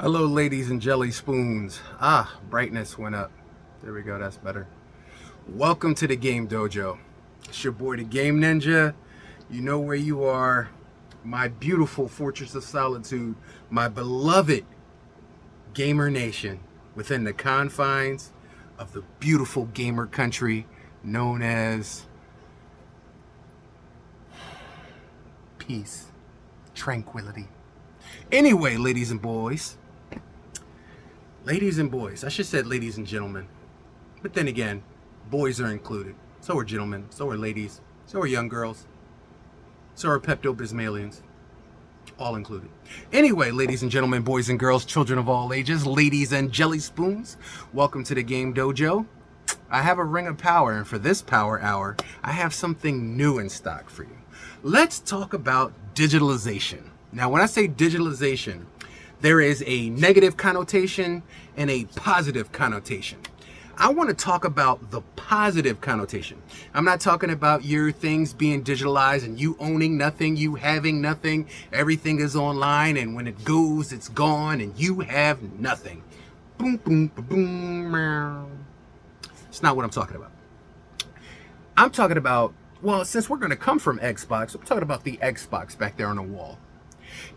Hello, ladies and jelly spoons. Brightness went up. There we go, that's better. Welcome to the Game Dojo. It's your boy, the Game Ninja. You know where you are. My beautiful fortress of solitude. My beloved gamer nation within the confines of the beautiful gamer country known as peace, tranquility. Anyway, ladies and boys, I should say ladies and gentlemen, but then again, boys are included. So are gentlemen, so are ladies, so are young girls, so are Pepto-Bismalians, all included. Anyway, ladies and gentlemen, boys and girls, children of all ages, ladies and jelly spoons, welcome to the Game Dojo. I have a ring of power, and for this power hour, I have something new in stock for you. Let's talk about digitalization. Now, when I say digitalization, there is a negative connotation and a positive connotation. I want to talk about the positive connotation. I'm not talking about your things being digitalized and you owning nothing, you having nothing, everything is online, and when it goes, it's gone, and you have nothing. Boom, boom, boom, boom, meow. It's not what I'm talking about. I'm talking about, well, since we're going to come from Xbox, I'm talking about the Xbox back there on the wall.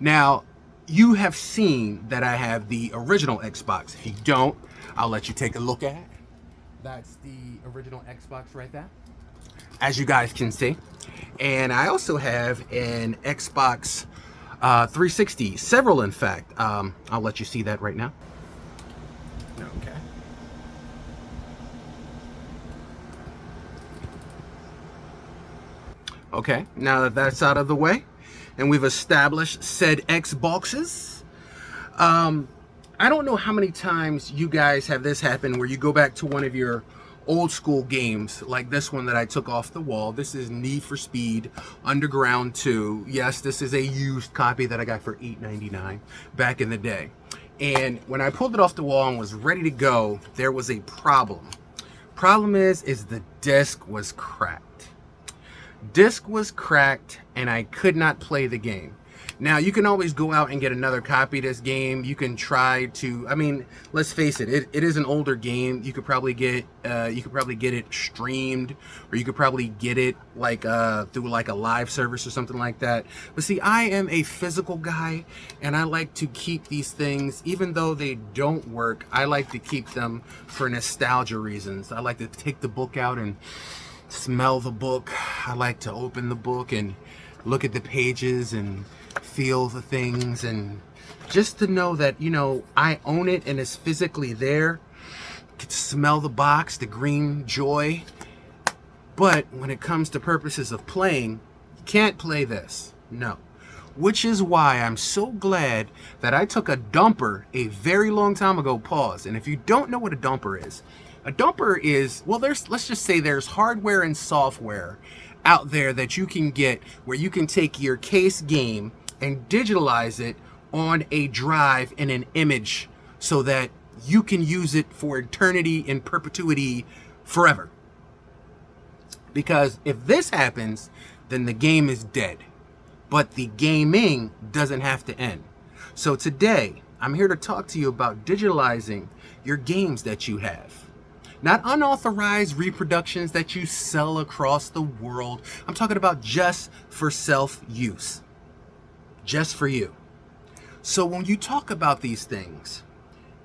Now, you have seen that I have the original Xbox. If you don't, I'll let you take a look at it. That's the original Xbox right there, as you guys can see. And I also have an Xbox 360, several in fact. I'll let you see that right now. Okay. Okay, now that that's out of the way, and we've established said Xboxes. I don't know how many times you guys have this happen where you go back to one of your old school games, like this one that I took off the wall. This is Need for Speed Underground 2. Yes, this is a used copy that I got for $8.99 back in the day. And when I pulled it off the wall and was ready to go, there was a problem. Problem is the disc was cracked. Disc was cracked and I could not play the game. Now, you can always go out and get another copy of this game. You can try to, I mean, let's face it, it is an older game. You could probably get it streamed, or you could probably get it like through like a live service or something like that. But see, I am a physical guy, and I like to keep these things, even though they don't work, I like to keep them for nostalgia reasons. I like to take the book out and smell the book. I like to open the book and look at the pages and feel the things, and just to know that, you know, I own it and it's physically there. You can smell the box, the green joy. But when it comes to purposes of playing, you can't play this. No. Which is why I'm so glad that I took a dumper a very long time ago. Pause. And if you don't know what a dumper is, well, let's just say there's hardware and software out there that you can get where you can take your case game and digitalize it on a drive in an image so that you can use it for eternity in perpetuity forever. Because if this happens, then the game is dead. But the gaming doesn't have to end. So today, I'm here to talk to you about digitalizing your games that you have. Not unauthorized reproductions that you sell across the world. I'm talking about just for self-use. Just for you. So when you talk about these things,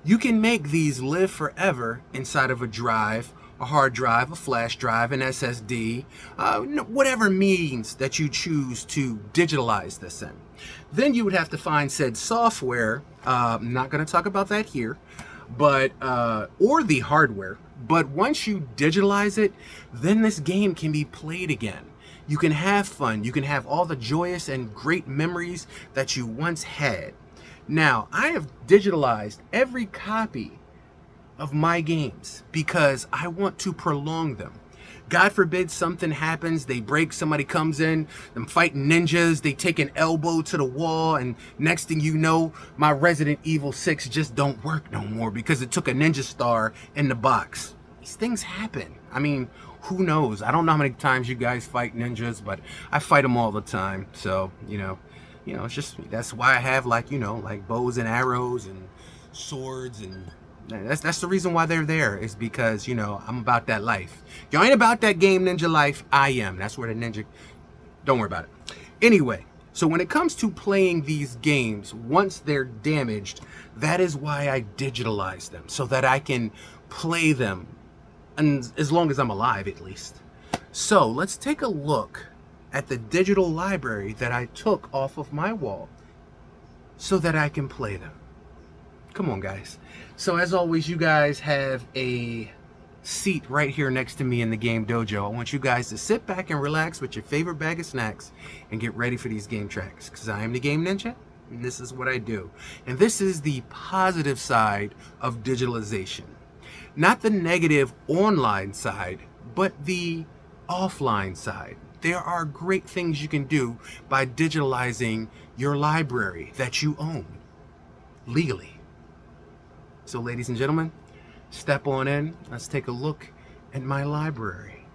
you can make these live forever inside of a drive, a hard drive, a flash drive, an SSD, whatever means that you choose to digitalize this in. Then you would have to find said software. I'm not going to talk about that here, but or the hardware. But once you digitalize it, then this game can be played again. You can have fun. You can have all the joyous and great memories that you once had. Now, I have digitalized every copy of my games because I want to prolong them. God forbid something happens, they break, somebody comes in, them fighting ninjas, they take an elbow to the wall, and next thing you know, my Resident Evil 6 just don't work no more because it took a ninja star in the box. These things happen. I mean, who knows? I don't know how many times you guys fight ninjas, but I fight them all the time. So, you know, You know, it's just, that's why I have, like, you know, like bows and arrows and swords, and that's the reason why they're there, is because, you know, I'm about that life. You ain't about that game ninja life, I am. That's where the ninja, don't worry about it. Anyway, so when it comes to playing these games, once they're damaged, that is why I digitalize them, so that I can play them, and as long as I'm alive, at least. So let's take a look at the digital library that I took off of my wall so that I can play them. Come on, guys. So as always, you guys have a seat right here next to me in the game dojo. I want you guys to sit back and relax with your favorite bag of snacks and get ready for these game tracks, because I am the game ninja and this is what I do. And this is the positive side of digitalization. Not the negative online side, but the offline side. There are great things you can do by digitalizing your library that you own legally. So ladies and gentlemen, step on in. Let's take a look at my library.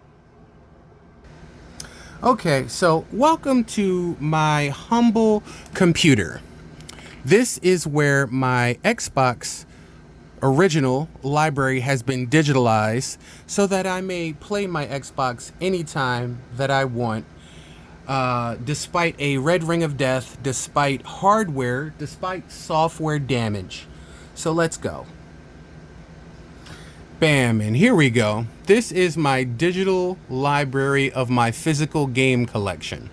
Okay, so welcome to my humble computer. This is where my Xbox original library has been digitalized so that I may play my Xbox anytime that I want, despite a red ring of death, despite hardware, despite software damage. So let's go. Bam, and here we go. This is my digital library of my physical game collection.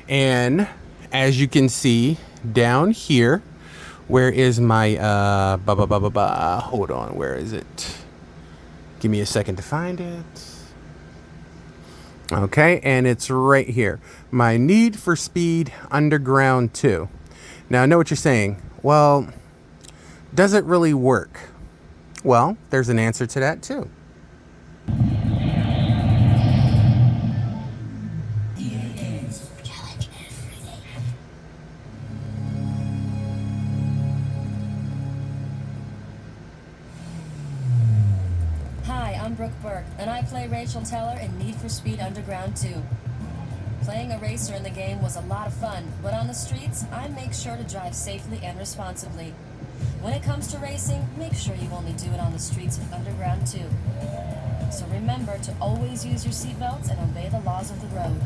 And as you can see down here, where is my, hold on, where is it? Give me a second to find it. Okay, and it's right here. My Need for Speed Underground 2. Now, I know what you're saying. Well, does it really work? Well, there's an answer to that too. Hi, I'm Brooke Burke, and I play Rachel Teller in Need for Speed Underground 2. Playing a racer in the game was a lot of fun, but on the streets, I make sure to drive safely and responsibly. When it comes to racing, make sure you only do it on the streets of Underground 2. So remember to always use your seatbelts and obey the laws of the road.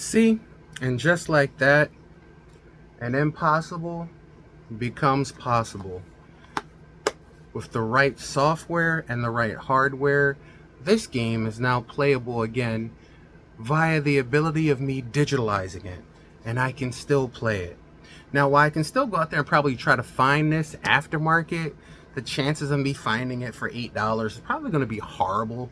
See, and just like that, an impossible becomes possible. With the right software and the right hardware, this game is now playable again via the ability of me digitalizing it, and I can still play it. Now, while I can still go out there and probably try to find this aftermarket, the chances of me finding it for $8 is probably going to be horrible,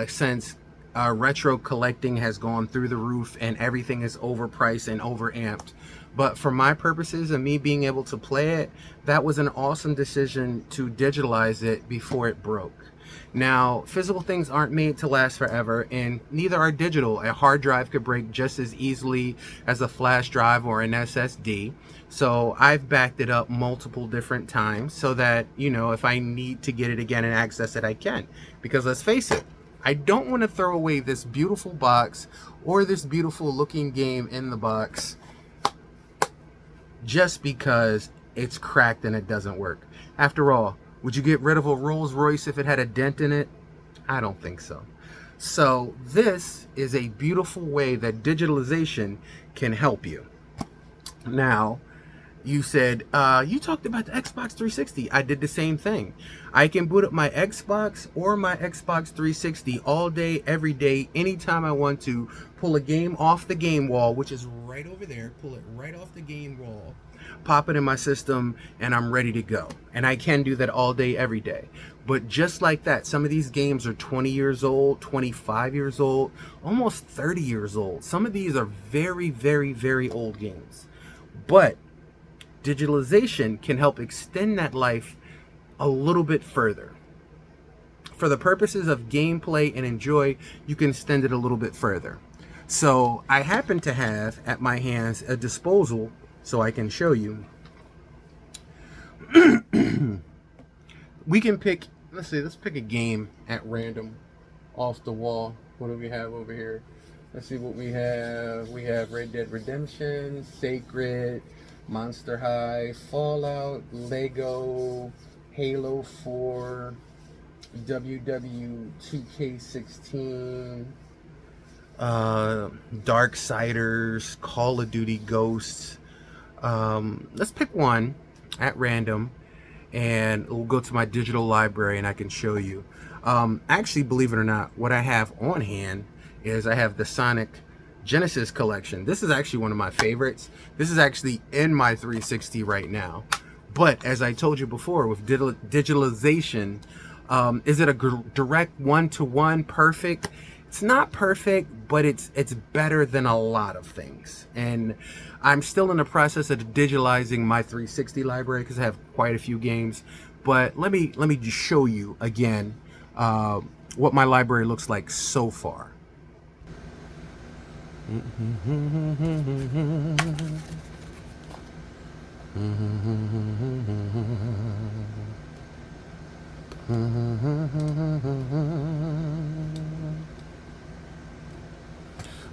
since retro collecting has gone through the roof and everything is overpriced and overamped. But for my purposes and me being able to play it, that was an awesome decision to digitalize it before it broke. Now, physical things aren't made to last forever, and neither are digital. A hard drive could break just as easily as a flash drive or an SSD. So I've backed it up multiple different times so that, you know, if I need to get it again and access it, I can. Because let's face it, I don't want to throw away this beautiful box or this beautiful looking game in the box just because it's cracked and it doesn't work. After all, would you get rid of a Rolls Royce if it had a dent in it? I don't think so. So this is a beautiful way that digitalization can help you. Now, you said you talked about the Xbox 360. I did the same thing. I can boot up my Xbox or my Xbox 360 all day, every day, anytime I want to. Pull a game off the game wall, which is right over there. Pull it right off the game wall, pop it in my system, and I'm ready to go. And I can do that all day, every day. But just like that, some of these games are 20 years old, 25 years old, almost 30 years old. Some of these are very, very, very old games. But digitalization can help extend that life a little bit further. For the purposes of gameplay and enjoy, you can extend it a little bit further. So I happen to have at my hands a disposal, so I can show you. We can pick, let's pick a game at random off the wall. What do we have over here? Let's see what we have. We have Red Dead Redemption, Sacred, Monster High, Fallout, Lego, Halo 4, WW2K16, Darksiders, Call of Duty Ghosts. Let's pick one at random and we'll go to my digital library and I can show you. Actually, believe it or not, what I have on hand is I have the Sonic Genesis collection. This is actually one of my favorites. This is actually in my 360 right now. But as I told you before, with digitalization, is it a direct one-to-one perfect? It's not perfect, but it's better than a lot of things. And I'm still in the process of digitalizing my 360 library because I have quite a few games. But let me just show you again what my library looks like so far.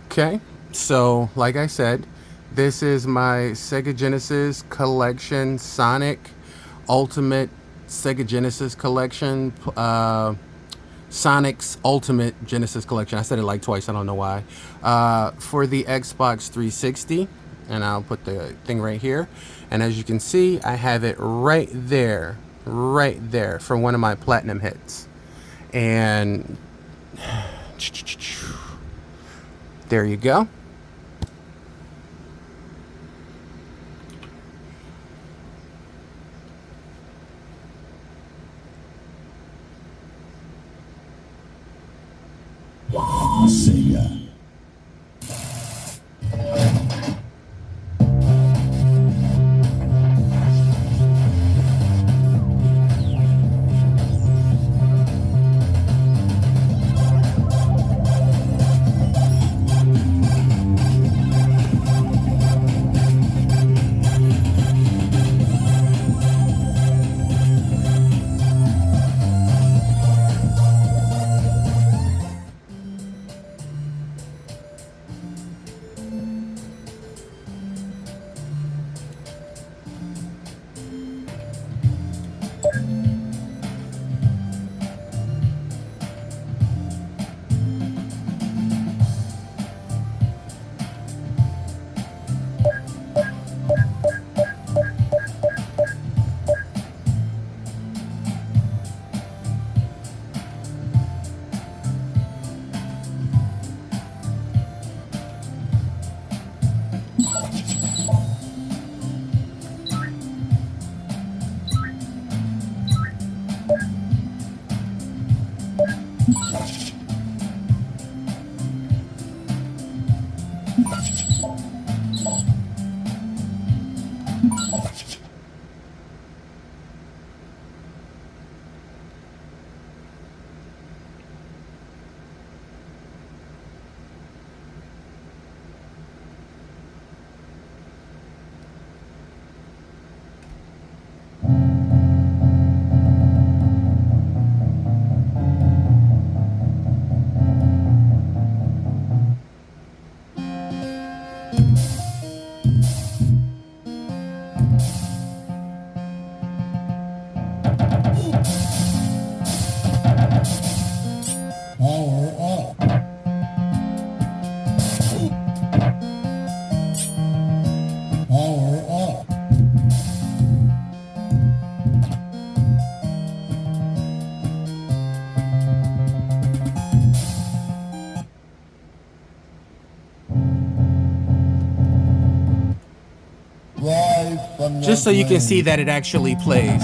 Okay, so like I said, this is my Sega Genesis collection, Sonic Ultimate Sega Genesis collection, Sonic's Ultimate Genesis collection. I said it like twice, I don't know why. For the Xbox 360, and I'll put the thing right here. And as you can see, I have it right there for one of my platinum hits. And there you go. Sega. just so you can see that it actually plays.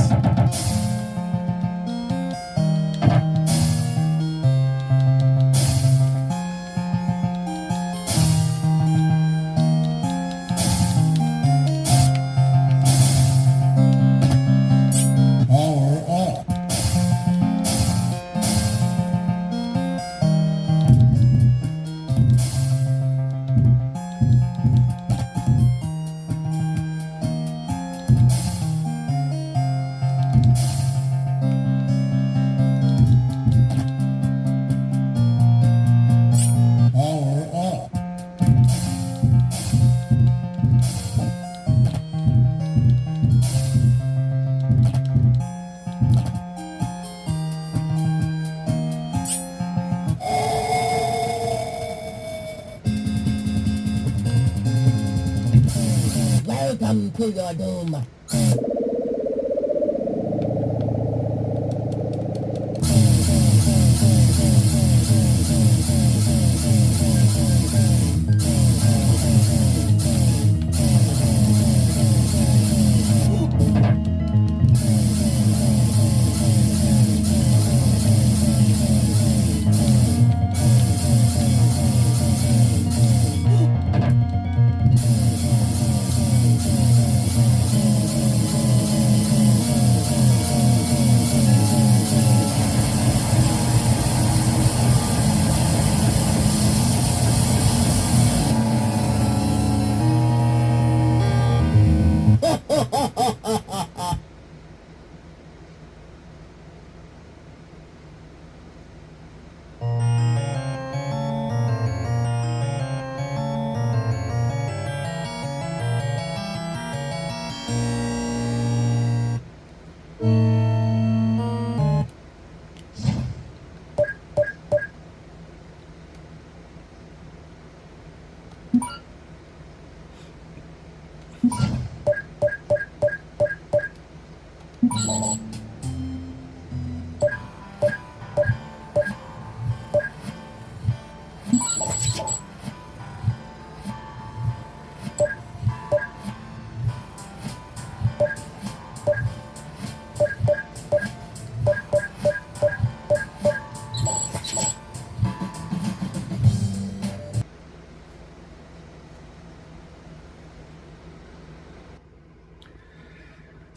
Welcome to your doom.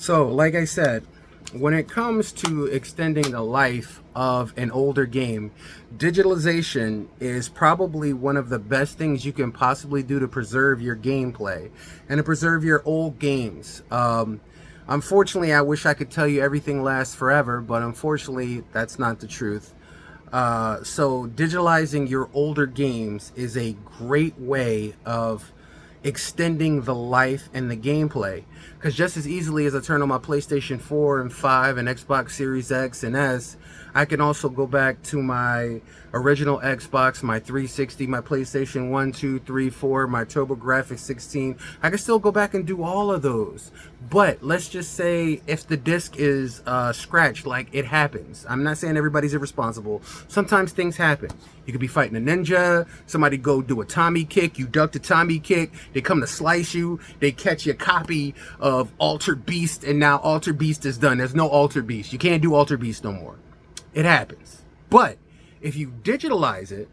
So, like I said, when it comes to extending the life of an older game, digitalization is probably one of the best things you can possibly do to preserve your gameplay and to preserve your old games. Unfortunately, I wish I could tell you everything lasts forever, but unfortunately, that's not the truth. So digitalizing your older games is a great way of extending the life and the gameplay, because just as easily as I turn on my PlayStation 4 and 5 and Xbox Series X and S, I can also go back to my original Xbox, my 360, my PlayStation 1, 2, 3, 4, my TurboGrafx 16. I can still go back and do all of those. But let's just say if the disc is scratched, like it happens. I'm not saying everybody's irresponsible. Sometimes things happen. You could be fighting a ninja, somebody go do a Tommy kick, you duck the Tommy kick, they come to slice you, they catch your copy of Altered Beast, and now Altered Beast is done. There's no Altered Beast. You can't do Altered Beast no more. It happens. But if you digitalize it,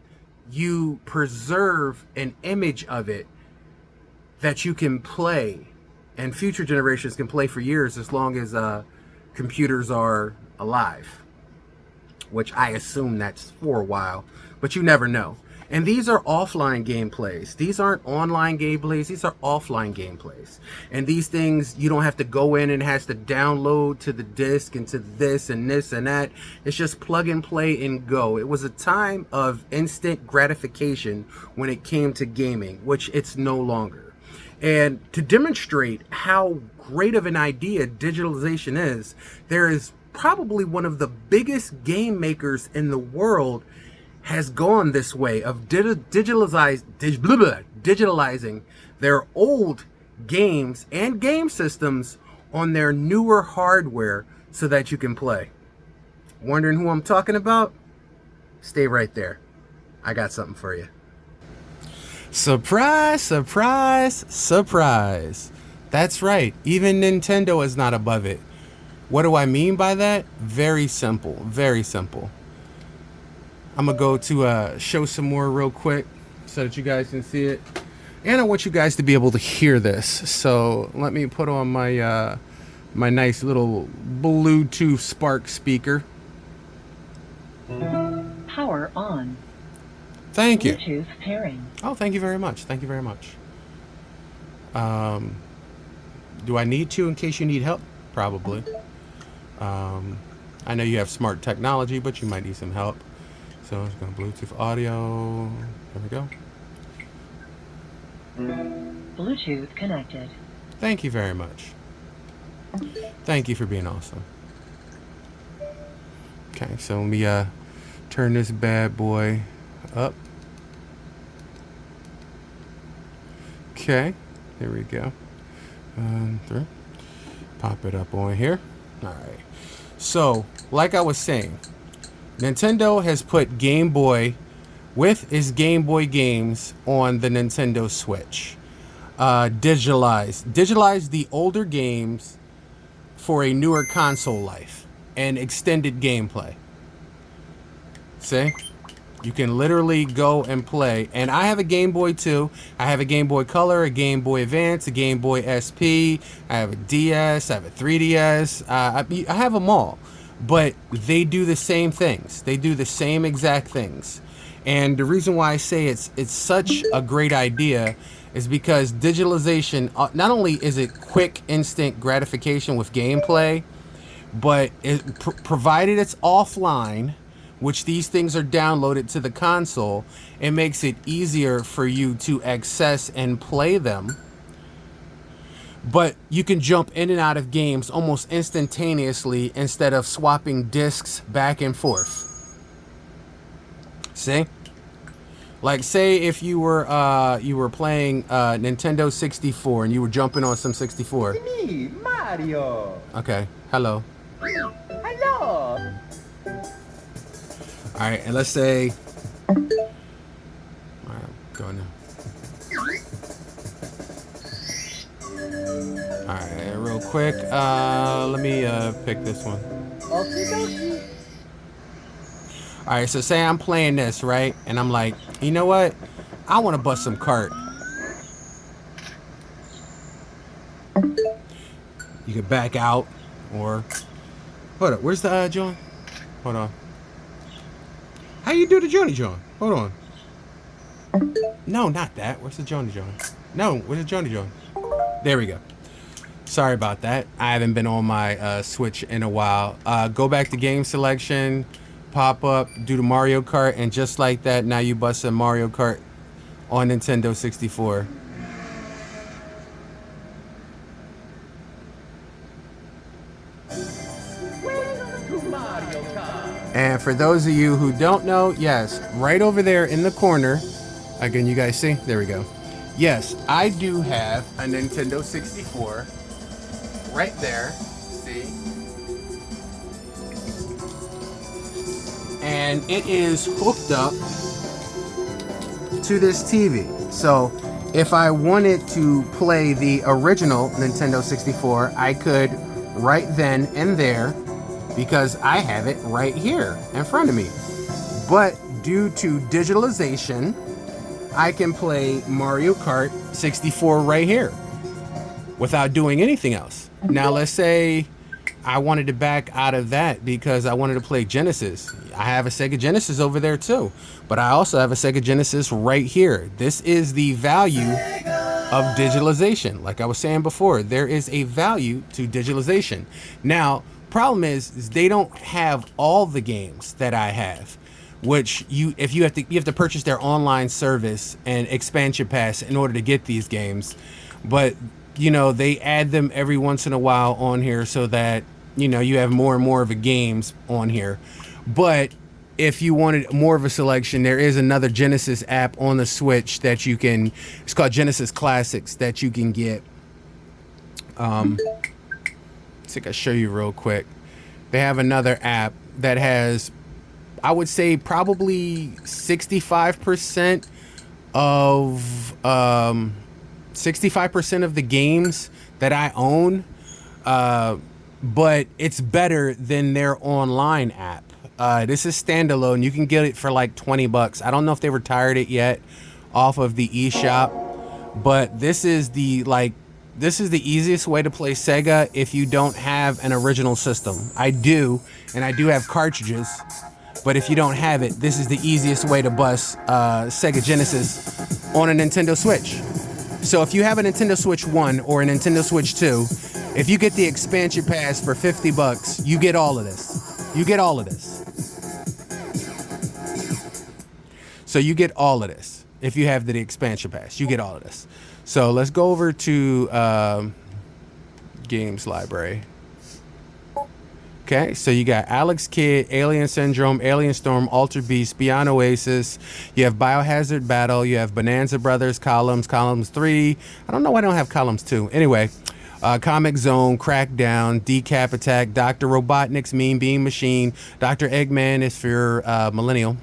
you preserve an image of it that you can play, and future generations can play for years as long as computers are alive, which I assume that's for a while, but you never know. And these are offline gameplays. These aren't online gameplays. These are offline gameplays. And these things, you don't have to go in and has to download to the disc and to this and this and that. It's just plug and play and go. It was a time of instant gratification when it came to gaming, which it's no longer. And to demonstrate how great of an idea digitalization is, there is probably one of the biggest game makers in the world has gone this way of digitalizing their old games and game systems on their newer hardware so that you can play. Wondering who I'm talking about? Stay right there. I got something for you. Surprise, surprise, surprise. That's right. Even Nintendo is not above it. What do I mean by that? Very simple. Very simple. I'm going to go to show some more real quick so that you guys can see it. And I want you guys to be able to hear this. So let me put on my my nice little Bluetooth Spark speaker. Power on. Thank you. Bluetooth pairing. Oh, thank you very much. Thank you very much. Do I need to in case you need help? Probably. I know you have smart technology, but you might need some help. So it's going to Bluetooth audio. There we go. Bluetooth connected. Thank you very much. Thank you for being awesome. Okay, so let me turn this bad boy up. Okay, there we go. 3. Pop it up on here. All right. So, like I was saying, Nintendo has put Game Boy with its Game Boy games on the Nintendo Switch. Digitalize the older games for a newer console life and extended gameplay. See? You can literally go and play. And I have a Game Boy too. I have a Game Boy Color, a Game Boy Advance, a Game Boy SP. I have a DS. I have a 3DS. I have them all. But they do the same things. They do the same exact things. And the reason why I say it's such a great idea is because digitalization, not only is it quick, instant gratification with gameplay, but provided it's offline, which these things are downloaded to the console, it makes it easier for you to access and play them. But you can jump in and out of games almost instantaneously instead of swapping discs back and forth. See? Like, say if you were playing Nintendo 64 and you were jumping on some 64. It's me, Mario. Okay, hello. Hello. All right, and let's say, all right, go now. All right, real quick, let me pick this one. Okie dokie. All right, so say I'm playing this, right? And I'm like, you know what? I want to bust some cart. You can back out, or hold up. Where's the John? Hold on. How you do the Johnny John? Hold on. No, not that. Where's the Johnny John? No, where's the Johnny John? There we go. Sorry about that. I haven't been on my Switch in a while. Go back to game selection, pop up, do the Mario Kart, and just like that, now you bust a Mario Kart on Nintendo 64. And for those of you who don't know, yes, right over there in the corner, again, you guys see? There we go. Yes, I do have a Nintendo 64 right there. See? And it is hooked up to this TV. So if I wanted to play the original Nintendo 64, I could right then and there, because I have it right here in front of me. But due to digitalization, I can play Mario Kart 64 right here without doing anything else. Now let's say I wanted to back out of that because I wanted to play Genesis. I have a Sega Genesis over there too, but I also have a Sega Genesis right here. This is the value of digitalization. Like I was saying before, there is a value to digitalization. Now, problem is they don't have all the games that I have, which you have to purchase their online service and expansion pass in order to get these games. But you know, they add them every once in a while on here so that you know you have more and more of the games on here. But if you wanted more of a selection, there is another Genesis app on the Switch that you can, it's called Genesis Classics, that you can get. I think I'll show you real quick. They have another app that has, I would say, probably 65% of 65% of the games that I own, but it's better than their online app. This is standalone. You can get it for like $20. I don't know if they retired it yet off of the eShop, but this is the easiest way to play Sega if you don't have an original system. I do, and I do have cartridges, but if you don't have it, this is the easiest way to bust Sega Genesis on a Nintendo Switch. So if you have a Nintendo Switch 1 or a Nintendo Switch 2, if you get the expansion pass for $50, you get all of this. You get all of this. So you get all of this. If you have the expansion pass, you get all of this. So let's go over to games library. Okay, so you got Alex Kidd, Alien Syndrome, Alien Storm, Altered Beast, Beyond Oasis. You have Biohazard Battle. You have Bonanza Brothers, Columns 3. I don't know why I don't have Columns 2. Anyway, Comic Zone, Crackdown, Decap Attack, Dr. Robotnik's Mean Bean Machine, Dr. Eggman is for Millennial.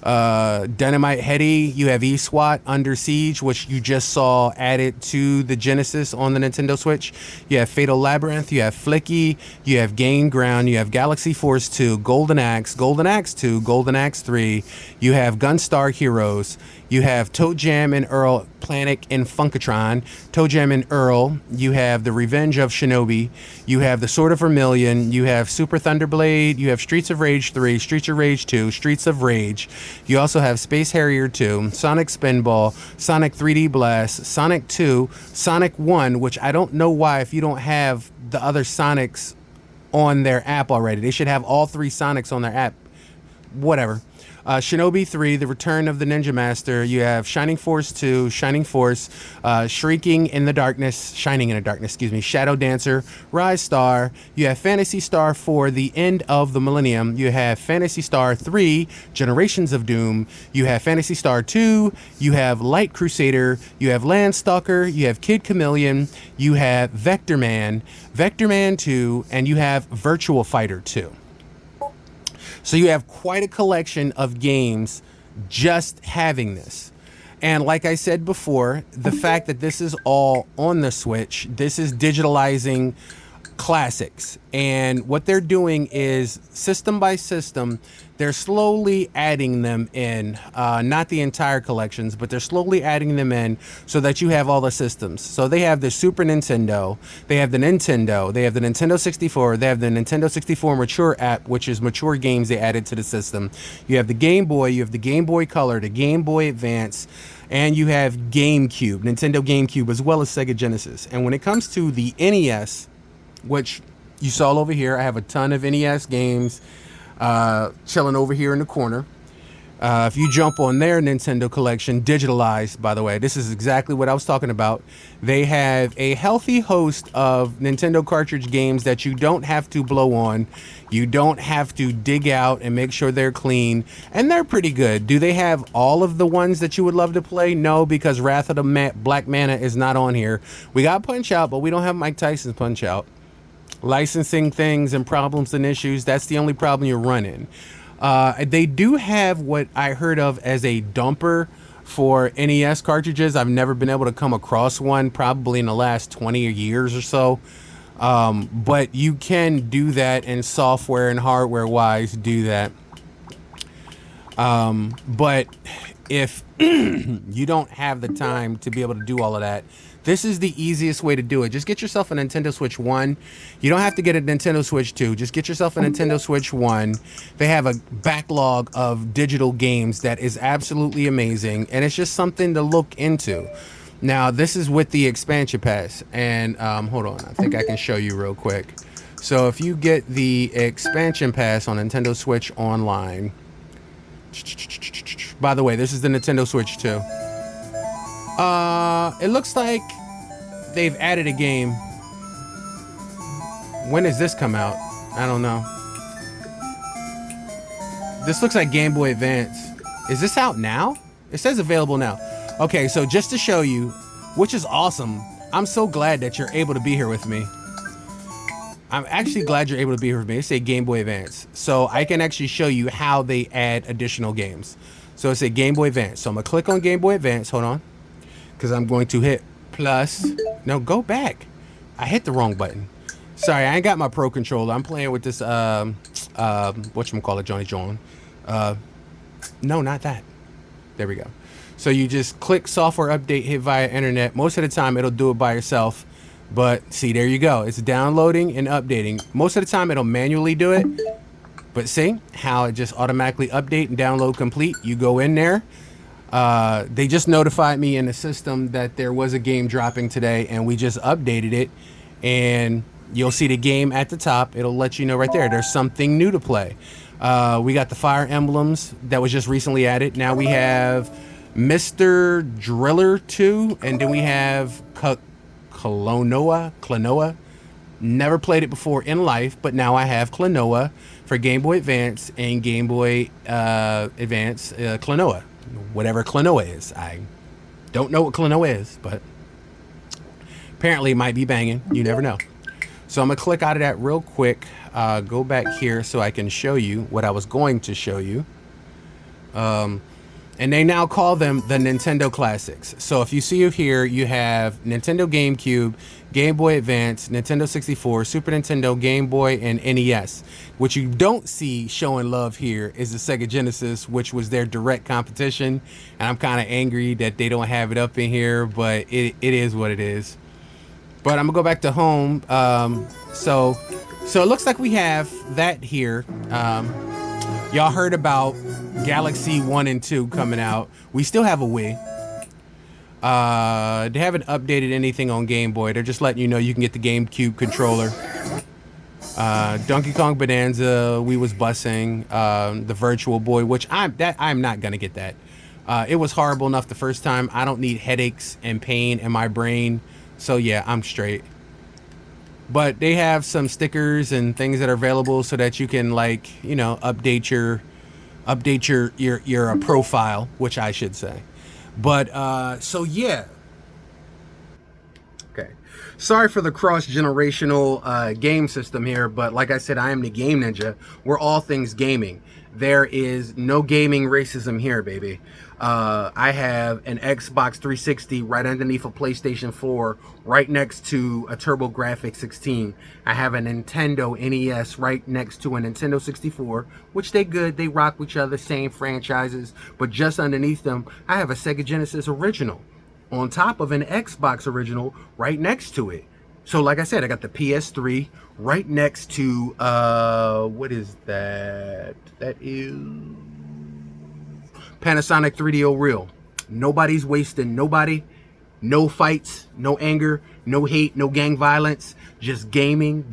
Dynamite Heady, you have eSWAT, Under Siege, which you just saw added to the Genesis on the Nintendo Switch. You have Fatal Labyrinth, you have Flicky, you have Gain Ground, you have Galaxy Force 2, Golden Axe 2, Golden Axe 3, you have Gunstar Heroes, you have Toe Jam and Earl, Planet and Funkatron, Toe Jam and Earl, you have The Revenge of Shinobi, you have The Sword of Vermilion, you have Super Thunderblade, you have Streets of Rage 3, Streets of Rage 2, Streets of Rage. You also have Space Harrier 2, Sonic Spinball, Sonic 3D Blast, Sonic 2, Sonic 1, which I don't know why if you don't have the other Sonics on their app already. They should have all 3 Sonics on their app. Whatever. Shinobi 3, The Return of the Ninja Master. You have Shining Force 2, Shining Force, Shining in the Darkness, Shadow Dancer, Rise Star. You have Phantasy Star 4, The End of the Millennium. You have Phantasy Star 3, Generations of Doom. You have Phantasy Star 2. You have Light Crusader. You have Landstalker. You have Kid Chameleon. You have Vector Man 2, and you have Virtual Fighter 2. So you have quite a collection of games just having this. And like I said before, the fact that this is all on the Switch, this is digitalizing classics. And what they're doing is system by system, they're slowly adding them in, not the entire collections, but they're slowly adding them in so that you have all the systems. So they have the Super Nintendo, they have the Nintendo, they have the Nintendo 64, they have the Nintendo 64 Mature app, which is mature games they added to the system. You have the Game Boy, you have the Game Boy Color, the Game Boy Advance, and you have GameCube, Nintendo GameCube, as well as Sega Genesis. And when it comes to the NES, which you saw over here, I have a ton of NES games chilling over here in the corner. If you jump on their Nintendo collection, digitalized, by the way, this is exactly what I was talking about. They have a healthy host of Nintendo cartridge games that you don't have to blow on. You don't have to dig out and make sure they're clean. And they're pretty good. Do they have all of the ones that you would love to play? No, because Wrath of the Black Mana is not on here. We got Punch Out, but we don't have Mike Tyson's Punch Out. Licensing things and problems and issues, that's the only problem you're running. They do have what I heard of as a dumper for NES cartridges. I've never been able to come across one probably in the last 20 years or so. But you can do that, and software and hardware wise do that. But if you don't have the time to be able to do all of that, this is the easiest way to do it. Just get yourself a Nintendo Switch 1. You don't have to get a Nintendo Switch 2. Just get yourself a Nintendo Switch 1. They have a backlog of digital games that is absolutely amazing, and it's just something to look into. Now, this is with the expansion pass, and hold on, I think I can show you real quick. So if you get the expansion pass on Nintendo Switch Online, by the way, this is the Nintendo Switch 2. It looks like they've added a game. When does this come out? I don't know. This looks like Game Boy Advance. Is this out now? It says available now. Okay, so just to show you, which is awesome. I'm so glad that you're able to be here with me. I'm actually glad you're able to be here with me. It's a Game Boy Advance. So I can actually show you how they add additional games. So it's a Game Boy Advance. So I'm gonna click on Game Boy Advance, hold on. Because I'm going to hit plus, no, go back. I hit the wrong button. Sorry, I ain't got my Pro controller. I'm playing with this whatchamacallit, Johnny John. No, not that. There we go. So you just click software update, hit via internet. Most of the time it'll do it by yourself. But see, there you go. It's downloading and updating. Most of the time it'll manually do it. But see how it just automatically update and download complete. You go in there. They just notified me in the system that there was a game dropping today, and we just updated it. And you'll see the game at the top. It'll let you know right there. There's something new to play. We got the Fire Emblems that was just recently added. Now we have Mr. Driller 2, and then we have Klonoa. Never played it before in life, but now I have Klonoa for Game Boy Advance and Game Boy Advance Klonoa. Whatever Klonoa is. I don't know what Klonoa is, but apparently it might be banging. You never know. So I'm going to click out of that real quick. Go back here so I can show you what I was going to show you. And they now call them the Nintendo Classics. So if you see here, you have Nintendo GameCube, Game Boy Advance, Nintendo 64, Super Nintendo, Game Boy, and NES. What you don't see showing love here is the Sega Genesis, which was their direct competition. And I'm kind of angry that they don't have it up in here, but it is what it is. But I'm gonna go back to home. So it looks like we have that here. Y'all heard about Galaxy 1 and 2 coming out. We still have a Wii. They haven't updated anything on Game Boy. They're just letting you know you can get the GameCube controller. Donkey Kong Bonanza, we was bussing. The Virtual Boy, which I'm not gonna get that. It was horrible enough the first time. I don't need headaches and pain in my brain. So yeah, I'm straight. But they have some stickers and things that are available so that you can, like, you know, update your profile, which I should say. But so yeah. Okay. Sorry for the cross-generational game system here, but like I said, I am the Game Ninja. We're all things gaming. There is no gaming racism here, baby. I have an Xbox 360 right underneath a PlayStation 4, right next to a TurboGrafx 16. I have a Nintendo NES right next to a Nintendo 64, which they good. They rock each other, same franchises. But just underneath them, I have a Sega Genesis original on top of an Xbox original right next to it. So like I said, I got the PS3 right next to, what is that? That is Panasonic 3DO Real. Nobody's wasting nobody. No fights, no anger, no hate, no gang violence. Just gaming,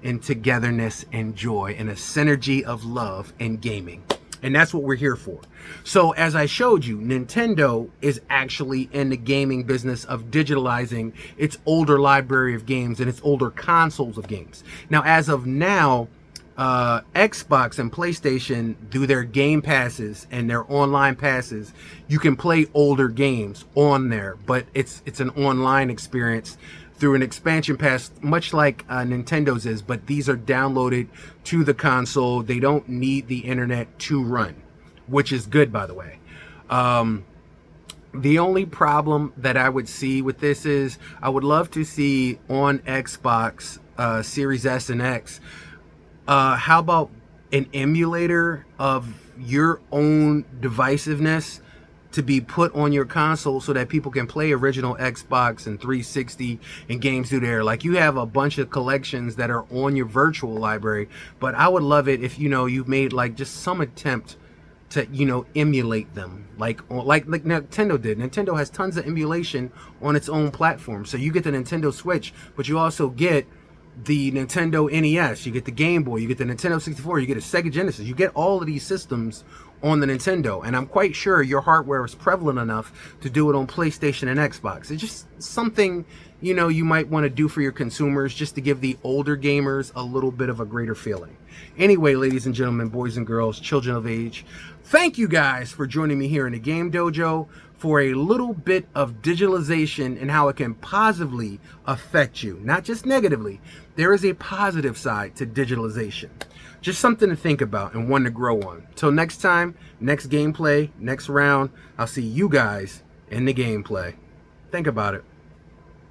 and togetherness and joy and a synergy of love and gaming. And that's what we're here for. So as I showed you, Nintendo is actually in the gaming business of digitalizing its older library of games and its older consoles of games. Now, as of now, Xbox and PlayStation do their game passes and their online passes. You can play older games on there, but it's an online experience through an expansion pass, much like Nintendo's is, but these are downloaded to the console. They don't need the internet to run, which is good, by the way. The only problem that I would see with this is I would love to see on Xbox Series S and X, how about an emulator of your own divisiveness to be put on your console so that people can play original Xbox and 360 and games through there. Like, you have a bunch of collections that are on your virtual library, but I would love it if, you know, you've made like just some attempt to, you know, emulate them like Nintendo did. Nintendo has tons of emulation on its own platform. So you get the Nintendo Switch, but you also get the Nintendo NES, you get the Game Boy, you get the Nintendo 64, you get a Sega Genesis, you get all of these systems on the Nintendo, and I'm quite sure your hardware is prevalent enough to do it on PlayStation and Xbox. It's just something, you know, you might want to do for your consumers just to give the older gamers a little bit of a greater feeling. Anyway, ladies and gentlemen, boys and girls, children of age, thank you guys for joining me here in the Game Dojo for a little bit of digitalization and how it can positively affect you, not just negatively. There is a positive side to digitalization. Just something to think about and one to grow on. Till next time, next gameplay, next round, I'll see you guys in the gameplay. Think about it.